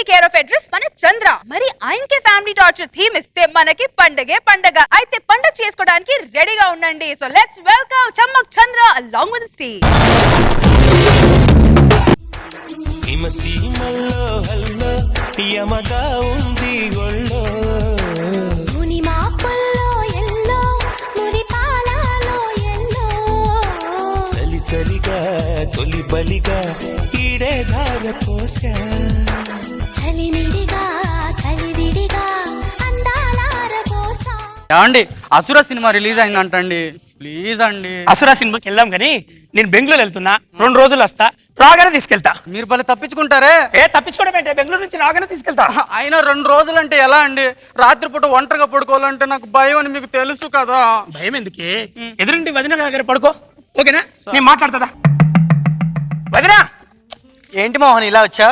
Care of address మన చంద్ర. మరి ఆయనకి ఫ్యామిలీ టార్చర్ థీమ్ ఇస్తే మనకి పండగే పండగ. అయితే పండగ చేసుకోవడానికి రెడీగా ఉండండి. So let's welcome Chammak Chandra along with the stage. హిమసీమల్లో హల్లో యమగా ఉంది గొల్లో ముని మాపల్లో ఎల్లో మురి పాలలో ఎల్లో చలి చలిగా తొలి బలిగా ఈడే ధార పోసా చలిమిడిగా కలివిడిగా అందాలార పోసా. ఏమండి అసుర సినిమా రిలీజ్ అయిందంటండి, ప్లీజ్ అండి. అసురా సినిమాకి వెళ్దాం కానీ నేను బెంగళూరు వెళ్తున్నా, 2 రోజులు వస్తా, రాగానే తీసుకెళ్తా. మీరు భలే తప్పించుకుంటారే. తప్పించుకోవడం ఏంటే, బెంగళూరు నుంచి రాగానే తీసుకెళ్తా. అయినా 2 రోజులు అంటే ఎలా అండి? రాత్రిపూట ఒంటరిగా పడుకోవాలంటే నాకు భయం అని మీకు తెలుసు కదా. భయం ఎందుకే, ఎదురింటి వదిన దగ్గర పడుకో, ఓకేనా? నేను మాట్లాడుతుందా వదినా? ఏంటి మోహన్ ఇలా వచ్చా?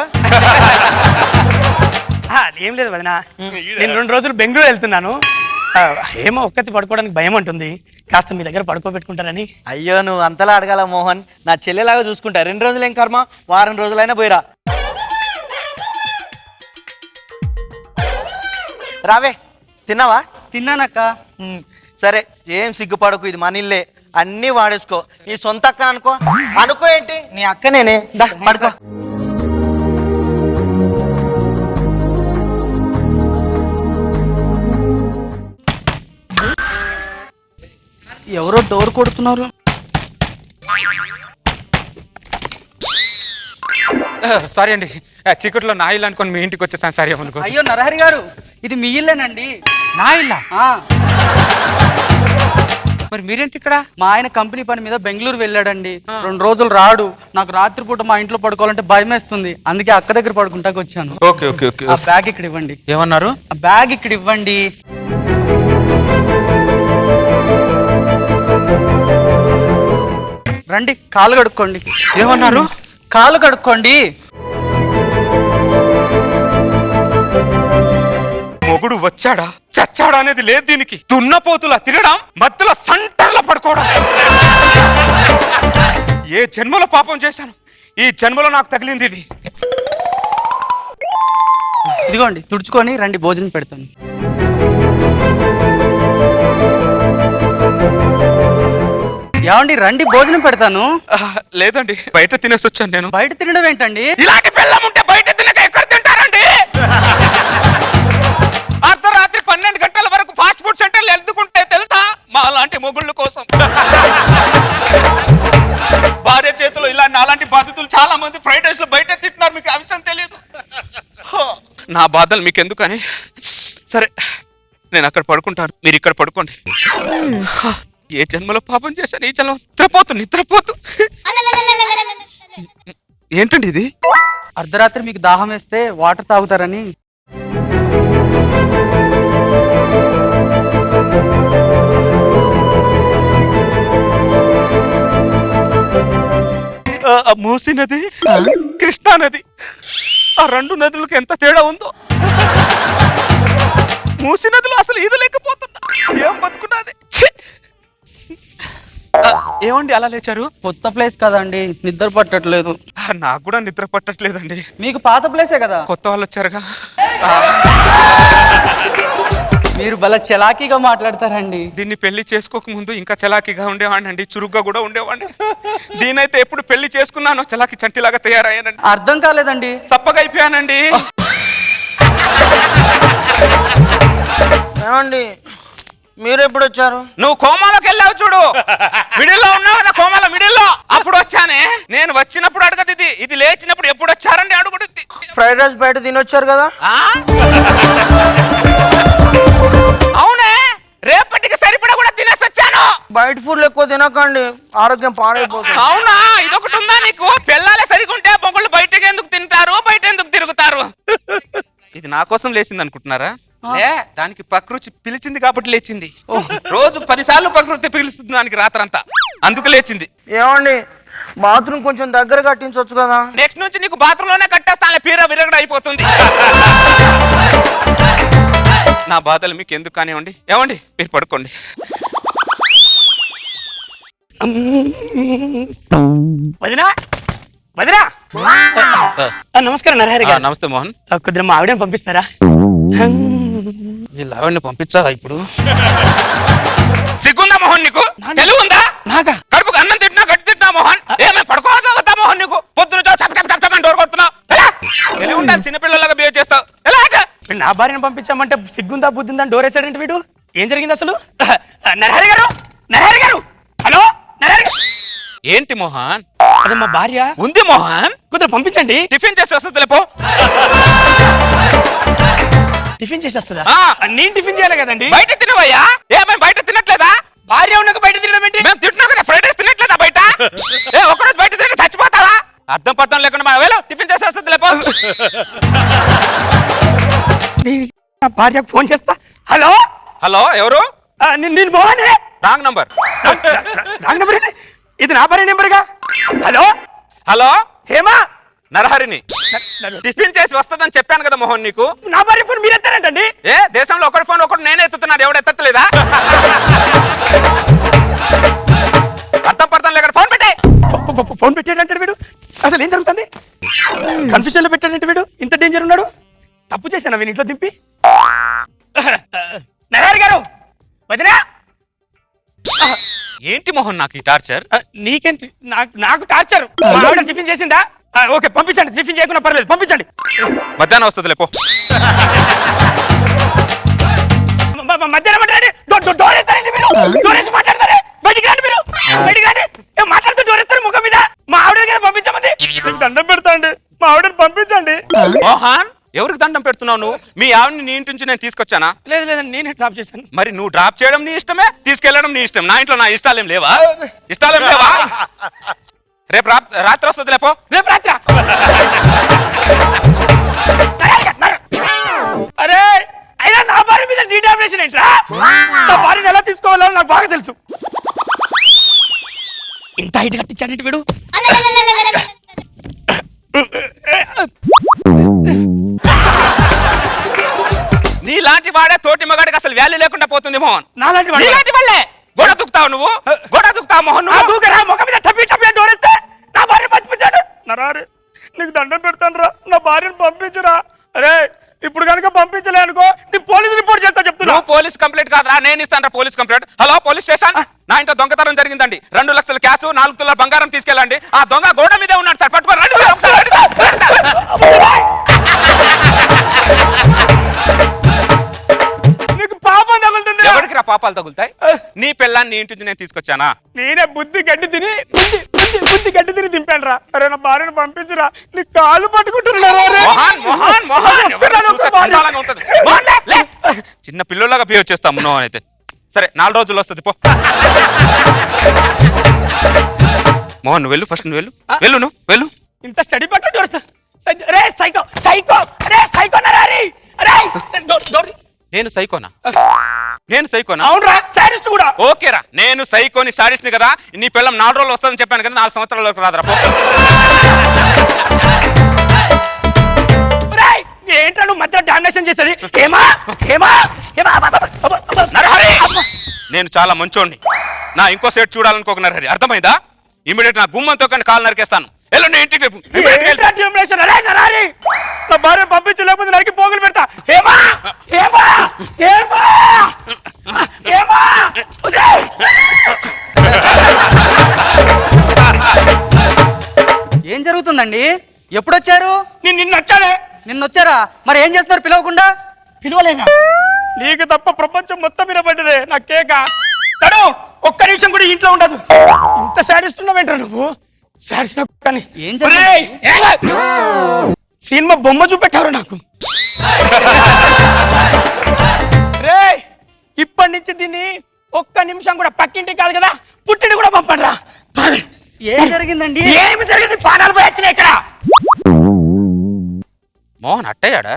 ఏం లేదు వదినా, నేను 2 రోజులు బెంగళూరు వెళ్తున్నాను. ఏమో ఒక్కతి పడుకోవడానికి భయం ఉంటుంది, కాస్త మీ దగ్గర పడుకోబెట్టుకుంటారని. అయ్యో నువ్వు అంతలా అడగాల మోహన్, నా చెల్లెలాగా చూసుకుంటా. 2 రోజులు ఏం కర్మ, వారం రోజులైనా పోయిరా. రావే, తిన్నావా? తిన్నానక్క. సరే, ఏం సిగ్గుపడకు, ఇది మన ఇల్లే, అన్నీ వాడేసుకో. నీ సొంత అక్క అనుకో. అనుకో ఏంటి, నీ అక్క నేనే. దా పడుకో. ఎవరో డోర్ కొడుతున్నారు. సారీ అండి, చీకట్లో నా ఇల్లు అనుకోని మీ ఇంటికి వచ్చేసాను. సారీ అనుకో. అయ్యో నరహరి గారు, ఇది మీ ఇల్లేనండి. నా ఇల్లా? మరి మీరేంటి ఇక్కడ? మా ఆయన కంపెనీ పని మీద బెంగళూరు వెళ్ళాడండి, 2 రోజులు రాడు. నాకు రాత్రిపూట మా ఇంట్లో పడుకోవాలంటే భయం వేస్తుంది, అందుకే అక్క దగ్గర పడుకుంటాకి వచ్చాను. Okay okay okay. ఆ బ్యాగ్ ఇక్కడ ఇవ్వండి. ఏమన్నారు? ఆ బ్యాగ్ ఇక్కడ ఇవ్వండి. రండి, కాలు కడుక్కోండి. ఏమన్నారు? కాలు కడుక్కోండి. మొగుడు వచ్చాడా చచ్చాడా అనేది లేదు దీనికి. దున్నపోతులా తినడం, మధ్యలో సంటర్లా పడుకోవడం. ఏ జన్మలో పాపం చేశాను, ఈ జన్మలో నాకు తగిలింది ఇది. ఇదిగోండి, తుడుచుకొని రండి, భోజనం పెడతాను. ఏమండి రండి, భోజనం పెడతాను. లేదండి, బయట తినేసి వచ్చాను నేను. బయట తినడం ఏంటండి? ఇలాంటి పిల్లం ఉంటే బయట తినక ఎక్కడ తింటారండి? అర్ధరాత్రి 12 గంటల వరకు ఫాస్ట్ ఫుడ్ సెంటర్లు ఎందుకుంటే తెలుసా? మా అలాంటి మొగుళ్ళ కోసం. భార్య చేతిలో ఇలా నాలాంటి బాధితులు చాలా మంది ఫ్రైడ్ రైస్ లో బయట తింటున్నారు, మీకు ఆ విషయం తెలియదు. నా బాధలు మీకు ఎందుకని, సరే నేను అక్కడ పడుకుంటాను, మీరు ఇక్కడ పడుకోండి. ఏ జన్మలో పాపం చేశాను, ఈ జన్మ నిద్రపోతు. ఏంటండి ఇది? అర్ధరాత్రి మీకు దాహం వేస్తే వాటర్ తాగుతారని. మూసీ నది, కృష్ణా నది, ఆ 2 నదులకు ఎంత తేడా ఉందో. మూసీ నదిలో అసలు ఈదలేకపోతున్నా, ఏం బతుకున్నది. ఏమండి అలా లేచారు? కొత్త ప్లేస్ కదండి, నిద్ర పట్టట్లేదు. నాకు కూడా నిద్ర పట్టట్లేదండి. మీకు పాత ప్లేసే కదా. కొత్త వాళ్ళు వచ్చారుగా. మీరు భలే చలాకీగా మాట్లాడతారండి. దీన్ని పెళ్లి చేసుకోక ముందు ఇంకా చలాకీగా ఉండేవాడిని అండి, చురుగ్గా కూడా ఉండేవాడిని. దీనైతే ఎప్పుడు పెళ్లి చేసుకున్నానో చలాకీ చంటిలాగా తయారయ్యానండి. అర్థం కాలేదండి. సప్పగా అయిపోయానండి. ఏమండి మీరు ఎప్పుడు వచ్చారు? నువ్వు కోమాలోకి వెళ్ళావు చూడు, మిడిల్లో ఉన్నావు కదా, కోమాలో మిడిల్లో. అప్పుడు వచ్చానే. నేను వచ్చినప్పుడు అడగదు ఇది లేచినప్పుడు ఎప్పుడు వచ్చారండి అడుగుతుంది. ఫ్రైడ్ రైస్ బయట తినొచ్చారు కదా. అవునే, రేపటికి సరిపడా కూడా తినేసి వచ్చాను. బయట ఫుడ్ ఎక్కువ తినకండి, ఆరోగ్యం పాడైపోతుంది. అవునా, ఇదొకటి ఉందా నీకు? పిల్లలే సరిగుంటే మొగుళ్ళు బయటకి ఎందుకు తింటారు, బయట ఎందుకు తిరుగుతారు? ఇది నా కోసం లేచింది అనుకుంటున్నారా? దానికి ప్రకృతి పిలిచింది కాబట్టి లేచింది. రోజు 10 సార్లు ప్రకృతి పిలుస్తుంది దానికి రాత్రంతా, అందుకు లేచింది. ఏమండి బాత్రూమ్ కొంచెం దగ్గర కట్టించవచ్చు కదా. నెక్స్ట్ నుంచి నీకు బాత్రూమ్ లోనే కట్టేస్తా, పీర విరగడ అయిపోతుంది. నా బాధలు మీకు ఎందుకు కానివ్వండి. ఏమండి మీరు పడుకోండి. వదినా వదినా నమస్కారం నరహరి గారు. నమస్తే మోహన్. కొద్దిగా మా ఆవిడని పంపిస్తారా? ఈ లావణ్ణి పంపించా ఇప్పుడు. సిగ్గుందా మోహన్ నీకు? తెలివి ఉందా? నాకా? కడుపుకు అన్నం తింటున్నా గట్టి తింటున్నా మోహన్. ఏమే పడుకోవద్దా మోహన్ నీకు? పొద్దున చప్పని డోర్ కొడుతున్నావు. ఎలా తెలివి ఉండాలి, చిన్నపిల్లలాగా బిహేవ్ చేస్తావు. ఎలా నా భార్యను పంపించామంటే సిగ్గుందా బుద్ధిందా డోర్ వేసాడంటే వీడు. ఏం జరిగింది అసలు? నరహరి గారు, నరహరి గారు, హలో నరహరి. ఏంటి మోహన్? అదే మా భార్య ఉంది మోహన్. కొద్దిగా పంపించండి. టిఫిన్ చేసి వస్తుంది లేపో. టిఫిన్ చేసి వస్తుందా? ఆ. నేను టిఫిన్ చేయాలి కదండి. బయట తినవయ్యా? ఏమేమి బయట తినట్లేదా? భార్య ఉన్నాక బయట తినడం ఏంటి? మేము తింటున్నాం కదా, ఫ్రైడ్ రైస్ తినట్లేదా బయట? ఒకరోజు బయట తిరిగి చచ్చిపోతావా? అర్థం పర్థం లేకుండా మా వేళ టిఫిన్ చేసి వస్తుంది లేపో. నా భార్యకు ఫోన్ చేస్తా. హలో హలో, ఎవరు? నేను మోహనే. Wrong number. రాంగ్ నెంబర్ ఏంటి? ఇది నా భార్య నెంబర్గా. Hello hello, Hema. నరహరిని. టిఫిన్ చేసి వస్తుందని చెప్పాను కదా మోహన్ నీకు. నా భార్య ఫోన్ మీరు ఎత్తారంటండి. ఏ దేశంలో ఒకటి ఫోన్ ఒకటి నేనే ఎత్తుతున్నాను, ఎవడు ఎత్తలేదా? అర్థం పర్థం లేక ఫోన్ పెట్టే. ఫోన్ పెట్టాడంటే వీడు. అసలు ఏం జరుగుతుంది? కన్ఫ్యూజన్ లో పెట్టాడంటే వీడు. ఇంత డేంజర్ ఉన్నాడు. తప్పు చేశాను వీని ఇంట్లో దింపి. నరహరి గారు, వదినా. ఏంటి మోహన్ నాకు ఈ టార్చర్? నీకేంటి? నాకు టార్చర్. మా ఆవిడ టిఫిన్ చేసిందా? ఓకే పంపించండి. టిఫిన్ చేయకుండా పర్లేదు, పంపించండి. మధ్యాహ్నం వస్తుంది లేపో. మధ్యాహ్నం మాట్లాడండి. డోర్ వేస్తారండి మీరు. డోర్ వేసి మాట్లాడతారే. బయటికి రండి మీరు. బయటికి రండి. మాట్లాడుతూ డోర్ వేస్తారు ముఖం మీద. మా ఆవిడని కదా పంపించమంది. మీకు దండం పెడతాండి. మా ఆవిడని పంపించండి. మోహన్, ఎవరికి దండం పెడుతున్నావు నువ్వు? మీ ఆవిడని నీ ఇంటి నుంచి నేను తీసుకొచ్చానా? లేదు లేదండి, నేనే డ్రాప్ చేశాను. మరి నువ్వు డ్రాప్ చేయడం నీ ఇష్టమే, తీసుకెళ్లడం నీ ఇష్టం. నా ఇంట్లో నా ఇష్టాలేం లేవా? ఇష్టాలేం లేవా? రేపు రాత్రి వస్తుంది లేపో. రేపు రాత్రి. అరే అయినా నా భార్య మీద నీ డామినేషన్ ఏంట్రా? నా భార్యను ఎలా తీసుకోవాలో నాకు బాగా తెలుసు. ఇంత హైట్ కట్టించాడంటే వీడు. నీలాంటి వాడే తోటి మగాడికి అసలు వాల్యూ లేకుండా పోతుంది మోహన్. నాలాంటి వాడు. నీలాంటి వాళ్ళే గోడ దుక్కుతావు నువ్వు. గోడ దుక్కుతావు మోహన్ నువ్వు. దూకరా ముఖం మీద టపి టపి డోరేస్తే నా భార్య పంపించాడు. నరారి నీకు దండం పెడతాను రా, నా భార్యను పంపించరా. అరే ఇప్పుడు కనుక పంపించలే అనుకో నీ పోలీస్ రిపోర్ట్ చేస్తా చెప్తున్నా. నువ్వు పోలీస్ కంప్లైంట్ కాదురా, నేను ఇస్తాను police complaint. Hello police station, నా ఇంట్లో దొంగతనం జరిగిందండి. 2 లక్షల క్యాష్, 4 తులాల బంగారం తీసుకెళ్ళండి. ఆ దొంగ గోడ మీదే ఉన్నాడు సార్, పట్టుకోండి. రండి సార్, ఒకసారి రండి సార్. నీకు పాపం తగులుతుంది. ఎవరికి రా పాపాలు తగులుతాయి? నీ పిల్లాన్ని నీ ఇంటి నుంచి నేను తీసుకొచ్చానా? నేనే బుద్ధి గడ్డి తిని బుద్ధి గడ్డి తిని దింపాను రా. అరే నా భార్యను పంపించరా, నీ కాలు పట్టుకుంటున్నారా? మోహన్ మోహన్ మోహన్, ఎవరిని చూస్తే చండాలంగా ఉంటది. మోహన్, లే, లే. చిన్న పిల్లలాగా బిహేవ్ చేస్తాము నువ్వు అయితే. సరే 4 రోజులు వస్తుంది పో. మోహన్ నువ్వు వెళ్ళు, ఫస్ట్ నువ్వు వెళ్ళు. వెళ్ళు, నువ్వు వెళ్ళు. ఇంత స్టడీ పట్టు. రే సైకో సైకో, రే సైకో నరారి. అరే నేను సైకోనా? నేను సైకోనా? అవునరా, సాడిస్ట్ కూడా. ఓకేరా, నేను సైకోని సాడిస్ట్ని కదా. నీ పిల్లం 4 రోజులు వస్తుందని చెప్పాను కదా, 4 సంవత్సరాల వరకు రాదురా. ఏంట్రా నువ్వు మధ్య డామినేషన్ చేసేది? ఏమా ఏమా నరహరి, నేను చాలా మంచోడిని. నా ఇంకో సెట్ చూడాలనుకోక నరహరి, అర్థమైందా? ఇమీడియట్ నా గుమ్మంతో కానీ కాలు నరికేస్తాను. ఎల్లుండి ఇంటికి. నా భార్య పంపించలేకపోతే నరికి పోగులు పెడతా. ఏమా ఏమా ఏమా ఏమా. ఏం జరుగుతుందండి? ఎప్పుడొచ్చారు? నిన్న వచ్చానే. నిన్నొచ్చారా? మరి ఏం చేస్తున్నారు పిలవకుండా? పిలవలేదా? నీకు తప్ప ప్రపంచం మొత్తం మీద పడ్డదే నా కేక. తడు ఒక్క నిమిషం కూడా ఇంట్లో ఉండదు. ఇంత సాడిస్ట్ ఉన్నావేంట్రా నువ్వు? సాడిస్ట్ కానీ ఏం సినిమా బొమ్మ చూపెట్టారు నాకు. రే ఇప్పటి నుంచి దీన్ని ఒక్క నిమిషం కూడా పక్కింటి కాదు కదా, పుట్టింటి కూడా పంపండి రా. ఏం జరిగిందండి? ఏమి జరిగింది? పానాలు పోయి వచ్చినాయి ఇక్కడ. మోహన్ హట్టయ్యాడా?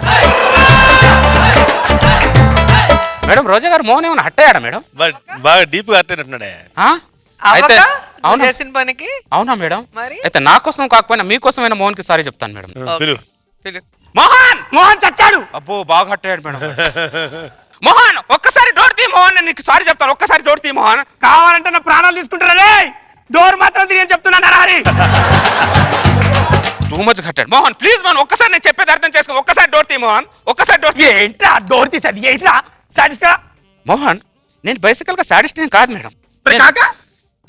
మేడం రోజా గారు, మోహన్ ఏమైనా హట్టయ్యాడా మేడం? బాగా డీప్ గా అట్టేనట్టున్నాడే. అయితే అవునా? చేసిన పనికి అవునా మేడం? మరి? అయితే నా కోసం కాకపోయినా మీకోసమైనా మోహన్ కి సారీ చెప్తాను మేడం. పిలువు. మోహన్ మోహన్ చచ్చాడు. అబ్బో బాగా హట్టయ్యాడు మేడం. మోహన్ ఒక్కసారి డోర్ తీ మోహన్, నేను నీకు సారీ చెప్తాను. ఒక్కసారి డోర్ తీ మోహన్. కావాలంటే నా ప్రాణాలు తీసుకుంటారా? డోర్ మాత్రం తిరిగి చెప్తున్నా నరహరి. టూ మచ్ కట్టాడు. మోహన్ ప్లీజ్ మోహన్, ఒక్కసారి నేను చెప్పేది అర్థం చేసుకో. ఒక్కసారి డోర్ తీ మోహన్, ఒక్కసారి డోర్ తీ. ఏంట్రా డోర్ తీసేది? ఏంట్రా సాడిస్టా? మోహన్, నేను బేసికల్ గా సాడిస్ట్ నేను కాదు మేడం. మరి కాక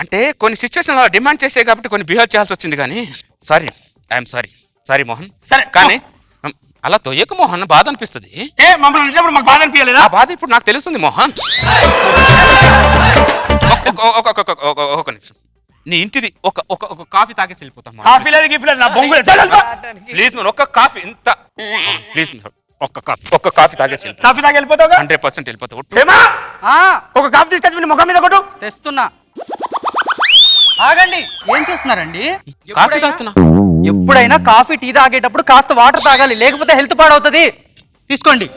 అంటే కొన్ని సిచ్యువేషన్ డిమాండ్ చేసే కాబట్టి కొన్ని బిహేవ్ చేయాల్సి వచ్చింది. కానీ సారీ, ఐఎమ్ సారీ మోహన్. సరే, కానీ అలా తొయ్యకు మోహన్, బాధ అనిపిస్తుంది. ఏ మమ్మల్ని అడిగినప్పుడు మాకు బాధ అనిపించలేదా? ఆ బాధ ఇప్పుడు నాకు తెలుస్తుంది మోహన్. ఒక నిమిషం, నీ ఇంటిది ఒక కాఫీ తాగేసి వెళ్ళిపోతాం. కాఫీ లేదు గిఫీ లేదు, నా బొంగులు ప్లీజ్ మోహన్, ఒక్క కాఫీ ఇంత ప్లీజ్ ఒక్క కాఫీ తాగేసి వెళ్ళిపో. కాఫీ తాగి వెళ్ళిపోతావుగా? 100% వెళ్ళిపోతావు. ఏమా ఒక కాఫీ తీసుకొచ్చి ముఖం మీద కొట్టు. తెస్తున్నా. ఆగండి, ఏం చేస్తున్నారండి? కాఫీ తాగుతున్నా. ఎప్పుడైనా కాఫీ టీ తాగేటప్పుడు కాస్త వాటర్ తాగాలి, లేకపోతే హెల్త్ పాడవుతుంది. తీసుకోండి.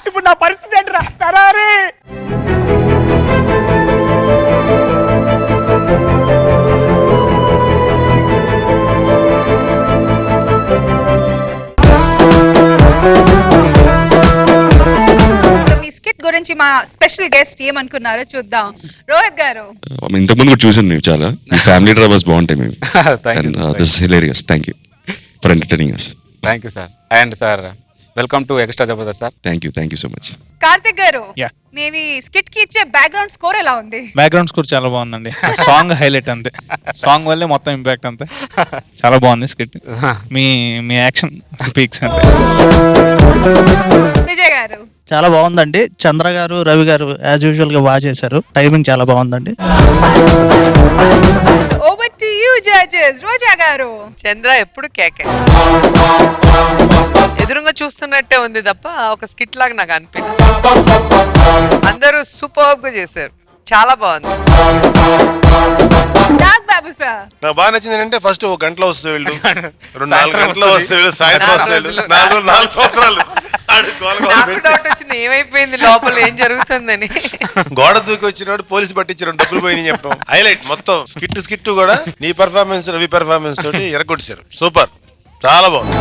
ఇప్పుడు నా పరిస్థితి ఏంటరా? నరారి మీ స్కిట్ గురించి మా స్పెషల్ గెస్ట్ ఏమనుకున్నారో చూద్దాం. రోహిత్ గారు, ఇంతకుముందు కూడా చూసాను మేము చాలా. మీ ఫ్యామిలీ డ్రామాస్ బాగుంటాయి మేము. This is hilarious. Thank you for entertaining us. Thank you sir. And sir, welcome to extra Jabardasth sir. Thank you so much. Karthik గారు, Yeah. మేము స్కిట్ కి ఇచ్చే బ్యాక్గ్రౌండ్ స్కోర్ ఎలా ఉంది? బ్యాక్గ్రౌండ్ స్కోర్ చాలా బాగుందండి. సాంగ్ హైలైట్ అంతే. సాంగ్ వల్లే మొత్తం ఇంపాక్ట్ అంతే. చాలా బాగుంది స్కిట్. మీ యాక్షన్ స్పీక్స్ అంతే. విజయ్ గారు, చాలా బాగుందండి. చంద్ర గారు, రవి గారు యాజ్ యూజువల్ గా బాగా చేశారు. టైమింగ్ చాలా బాగుందండి. Over to you judges. Roja గారు, చంద్ర ఎప్పుడు కేకే, ఎదురుగా చూస్తున్నట్టే ఉంది తప్ప ఒక స్కిట్ లాగా నాకు అనిపించింది. అందరూ సూపర్బ్ గా చేశారు, చాలా బాగుంది. నాగ్ బాబు సార్, నాకు బాగా నచ్చింది ఏంటంటే ఫస్ట్ ఒక గంటలో వస్తే వీళ్ళు 4 గంటలో వస్తే వీళ్ళు సాయంత్రం వస్తే వీళ్ళు 4 సంవత్సరాలు నాకు డౌట్ వచ్చింది ఏమైపోయింది లోపల, ఏం జరుగుతుందని. గోడ దూకి వచ్చినప్పుడు పోలీసు పట్టించారు, డబ్బులు పోయినాయి చెప్పడం హైలైట్. మొత్తం స్కిట్ కూడా నీ పెర్ఫార్మెన్స్, రవి పెర్ఫార్మెన్స్ తోటి ఎరగొట్టేశారు. సూపర్, చాలా బాగుంది.